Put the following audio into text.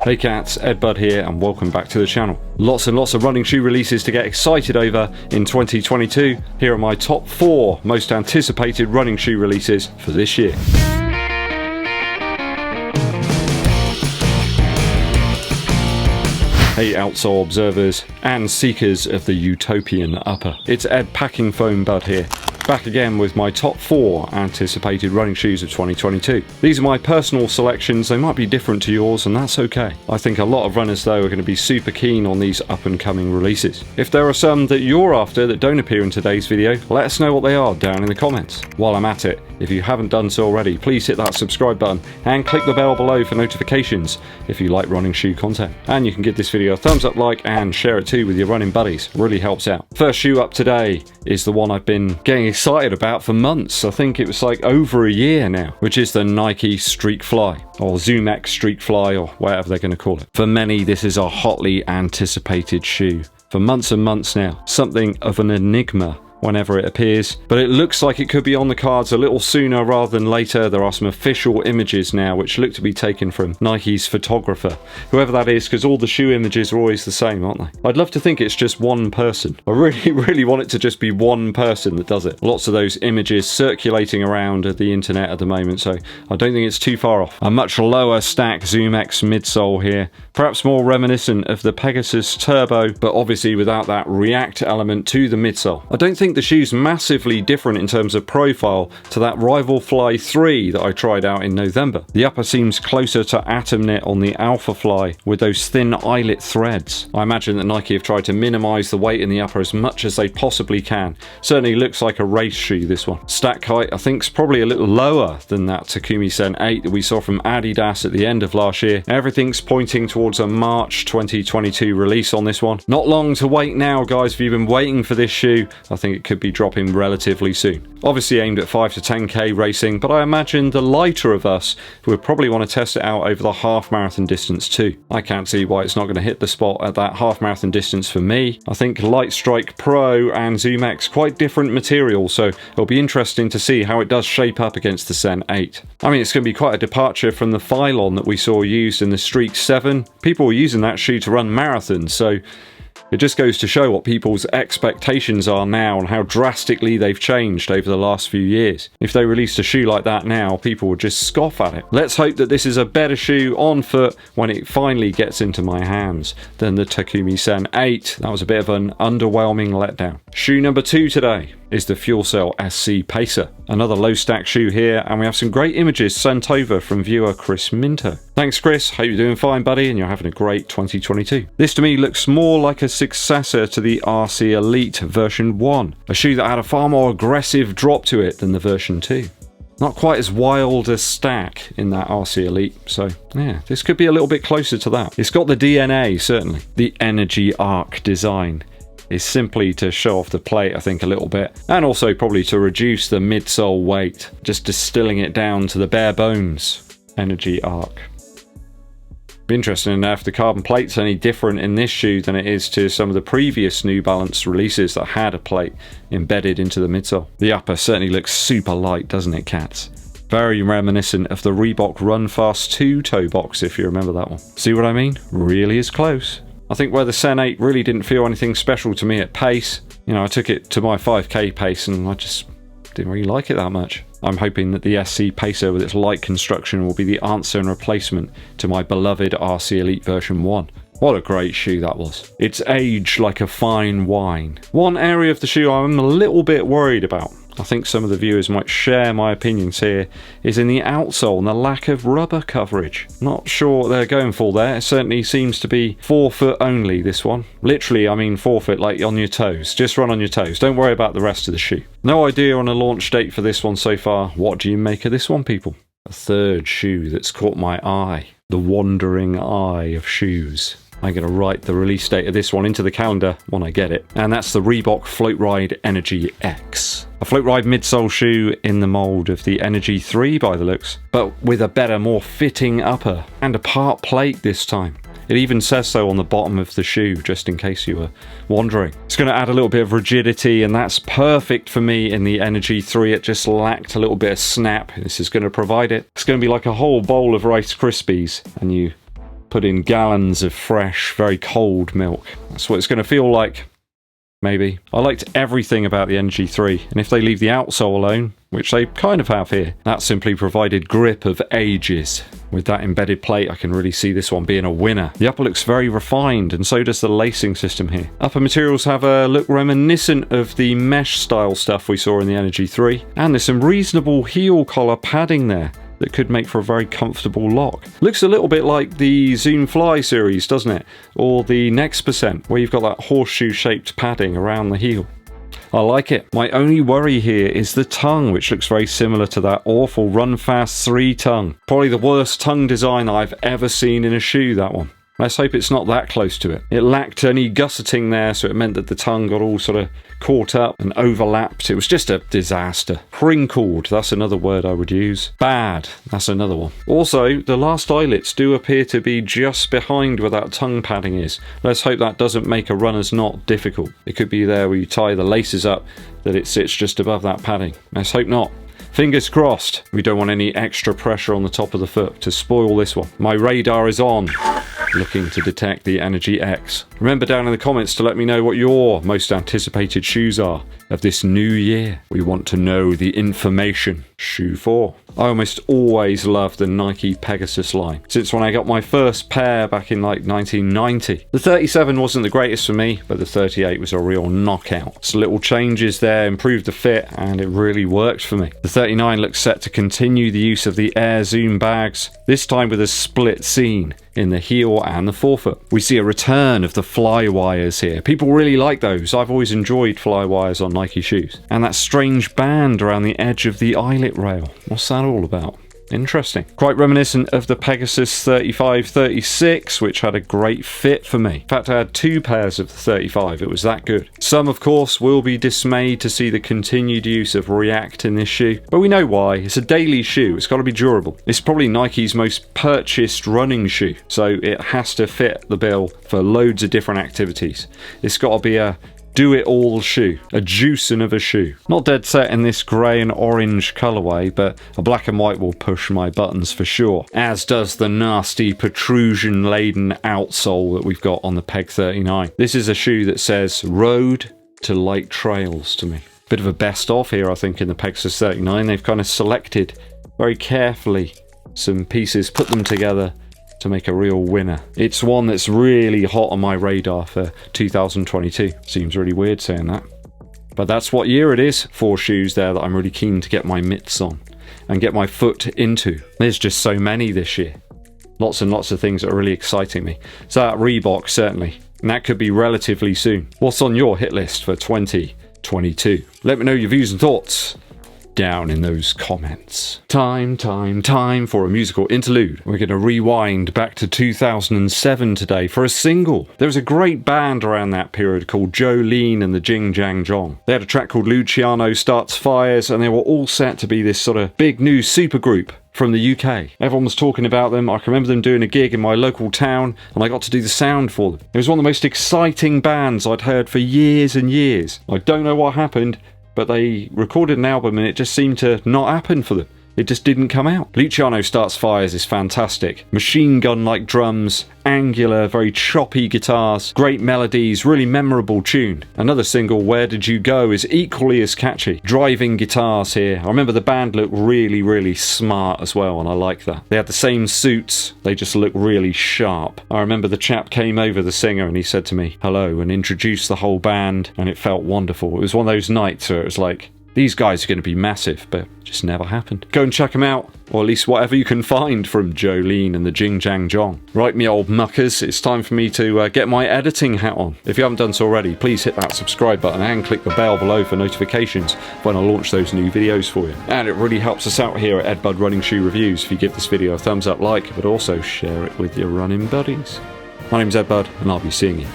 Hey cats, EDDBUD here and welcome back to the channel. Lots and lots of running shoe releases to get excited over in 2022. Here are my top 4 most anticipated running shoe releases for this year. Hey outsole observers and seekers of the utopian upper. It's Ed Packing Foam Bud here. Back again with my top 4 anticipated running shoes of 2022. These are my personal selections, they might be different to yours and that's okay. I think a lot of runners though are going to be super keen on these up and coming releases. If there are some that you're after that don't appear in today's video, let us know what they are down in the comments. While I'm at it, if you haven't done so already, please hit that subscribe button and click the bell below for notifications if you like running shoe content. And you can give this video a thumbs up like and share it too with your running buddies, really helps out. First shoe up today is the one I've been getting excited about for months. I think it was like over a year now, which is the Nike STREAKFLY or ZOOMX STREAKFLY or whatever they're going to call it. For many, this is a hotly anticipated shoe. For months and months now, something of an enigma whenever it appears, but it looks like it could be on the cards a little sooner rather than later. There are some official images now which look to be taken from Nike's photographer, whoever that is, because all the shoe images are always the same, aren't they? I'd love to think it's just one person. I really want it to just be one person that does it. Lots of those images circulating around the internet at the moment, so I don't think it's too far off. A much lower stack ZOOMX midsole here, perhaps more reminiscent of the Pegasus Turbo, but obviously without that react element to the midsole. I don't think the shoe's massively different in terms of profile to that Rival Fly 3 that I tried out in November. The upper seems closer to Atom Knit on the Alpha Fly with those thin eyelet threads. I imagine that Nike have tried to minimize the weight in the upper as much as they possibly can. Certainly looks like a race shoe, this one. Stack height I think is probably a little lower than that Takumi Sen 8 that we saw from Adidas at the end of last year. Everything's pointing towards a March 2022 release on this one. Not long to wait now guys. If you've been waiting for this shoe, I think it could be dropping relatively soon. Obviously aimed at 5 to 10k racing, but I imagine the lighter of us would probably want to test it out over the half marathon distance too. I can't see why it's not going to hit the spot at that half marathon distance for me. I think Light Strike Pro and ZOOMX quite different materials, so it'll be interesting to see how it does shape up against the Sen 8. I mean, it's going to be quite a departure from the Phylon that we saw used in the Streak 7. People were using that shoe to run marathons, so it just goes to show what people's expectations are now and how drastically they've changed over the last few years. If they released a shoe like that now, people would just scoff at it. Let's hope that this is a better shoe on foot when it finally gets into my hands than the Takumi Sen 8. That was a bit of an underwhelming letdown. Shoe number 2 today is the FUELCELL SC Pacer. Another low stack shoe here, and we have some great images sent over from viewer Chris Minto. Thanks Chris, hope you're doing fine buddy and you're having a great 2022. This to me looks more like a successor to the RC Elite version 1, a shoe that had a far more aggressive drop to it than the version 2. Not quite as wild a stack in that RC Elite, so yeah, this could be a little bit closer to that. It's got the DNA, certainly. The Energy Arc design is simply to show off the plate, I think, a little bit, and also probably to reduce the midsole weight, just distilling it down to the bare bones. Energy Arc. Be interesting to know if the carbon plate's any different in this shoe than it is to some of the previous New Balance releases that had a plate embedded into the midsole. The upper certainly looks super light, doesn't it, cats? Very reminiscent of the Reebok Run Fast 2 toe box, if you remember that one. See what I mean? Really is close. I think where the Sen 8 really didn't feel anything special to me at pace, you know, I took it to my 5k pace and I just didn't really like it that much. I'm hoping that the SC Pacer with its light construction will be the answer and replacement to my beloved RC Elite version 1. What a great shoe that was. It's aged like a fine wine. One area of the shoe I'm a little bit worried about, I think some of the viewers might share my opinions here, is in the outsole and the lack of rubber coverage. Not sure what they're going for there. It certainly seems to be 4 foot only, this one. Literally, I mean 4 foot, like on your toes. Just run on your toes. Don't worry about the rest of the shoe. No idea on a launch date for this one so far. What do you make of this one, people? A third shoe that's caught my eye. The wandering eye of shoes. I'm going to write the release date of this one into the calendar when I get it. And that's the Reebok FLOATRIDE Energy X. A FLOATRIDE midsole shoe in the mould of the Energy 3 by the looks, but with a better, more fitting upper and a part plate this time. It even says so on the bottom of the shoe, just in case you were wondering. It's going to add a little bit of rigidity, and that's perfect for me in the Energy 3. It just lacked a little bit of snap. This is going to provide it. It's going to be like a whole bowl of Rice Krispies, and you put in gallons of fresh, very cold milk. That's what it's going to feel like. Maybe. I liked everything about the Energy 3, and if they leave the outsole alone, which they kind of have here, that simply provided grip of ages. With that embedded plate, I can really see this one being a winner. The upper looks very refined, and so does the lacing system here. Upper materials have a look reminiscent of the mesh style stuff we saw in the Energy 3, and there's some reasonable heel collar padding there that could make for a very comfortable lock. Looks a little bit like the ZOOMFly series, doesn't it? Or the Next Percent, where you've got that horseshoe-shaped padding around the heel. I like it. My only worry here is the tongue, which looks very similar to that awful Run Fast 3 tongue. Probably the worst tongue design I've ever seen in a shoe, that one. Let's hope it's not that close to it. It lacked any gusseting there, so it meant that the tongue got all sort of caught up and overlapped. It was just a disaster. Crinkled, that's another word I would use. Bad, that's another one. Also, the last eyelets do appear to be just behind where that tongue padding is. Let's hope that doesn't make a runner's knot difficult. It could be there where you tie the laces up, that it sits just above that padding. Let's hope not. Fingers crossed. We don't want any extra pressure on the top of the foot to spoil this one. My radar is on, looking to detect the Energy X. Remember down in the comments to let me know what your most anticipated shoes are of this new year. We want to know the information. Shoe 4. I almost always loved the Nike Pegasus line, since when I got my first pair back in like 1990. The 37 wasn't the greatest for me, but the 38 was a real knockout. So little changes there improved the fit, and it really worked for me. The 39 looks set to continue the use of the Air Zoom bags, this time with a split seam in the heel and the forefoot. We see a return of the fly wires here. People really like those. I've always enjoyed fly wires on Nike shoes. And that strange band around the edge of the eyelet rail. What's that all about? Interesting. Quite reminiscent of the Pegasus 35-36, which had a great fit for me. In fact, I had 2 pairs of the 35. It was that good. Some, of course, will be dismayed to see the continued use of React in this shoe, but we know why. It's a daily shoe. It's got to be durable. It's probably Nike's most purchased running shoe, so it has to fit the bill for loads of different activities. It's got to be a do-it-all shoe, a juicing of a shoe. Not dead set in this grey and orange colourway, but a black and white will push my buttons for sure, as does the nasty protrusion-laden outsole that we've got on the Peg 39. This is a shoe that says road to light trails to me. Bit of a best of here, I think, in the Pegasus 39. They've kind of selected very carefully some pieces, put them together to make a real winner. It's one that's really hot on my radar for 2022. Seems really weird saying that, but that's what year it is. 4 shoes there that I'm really keen to get my mitts on and get my foot into. There's just so many this year. Lots and lots of things that are really exciting me. So that REEBOK, certainly. And that could be relatively soon. What's on your hit list for 2022? Let me know your views and thoughts down in those comments. Time for a musical interlude. We're going to rewind back to 2007 today for a single. There was a great band around that period called Jolene and the Jing Jang Jong. They had a track called Luciano Starts Fires, and they were all set to be this sort of big new supergroup from the UK. Everyone was talking about them. I can remember them doing a gig in my local town, and I got to do the sound for them. It was one of the most exciting bands I'd heard for years and years. I don't know what happened, but they recorded an album and it just seemed to not happen for them. It just didn't come out. Luciano Starts Fires is fantastic. Machine gun-like drums, angular, very choppy guitars, great melodies, really memorable tune. Another single, Where Did You Go, is equally as catchy. Driving guitars here. I remember the band looked really, really smart as well, and I like that. They had the same suits, they just looked really sharp. I remember the chap came over, the singer, and he said to me, hello, and introduced the whole band, and it felt wonderful. It was one of those nights where it was like, these guys are going to be massive, but it just never happened. Go and check them out, or at least whatever you can find from Jolene and the Jing Jang Jong. Right, me old muckers, it's time for me to get my editing hat on. If you haven't done so already, please hit that subscribe button and click the bell below for notifications when I launch those new videos for you. And it really helps us out here at EDDBUD Running Shoe Reviews if you give this video a thumbs up, like, but also share it with your running buddies. My name's EDDBUD, and I'll be seeing you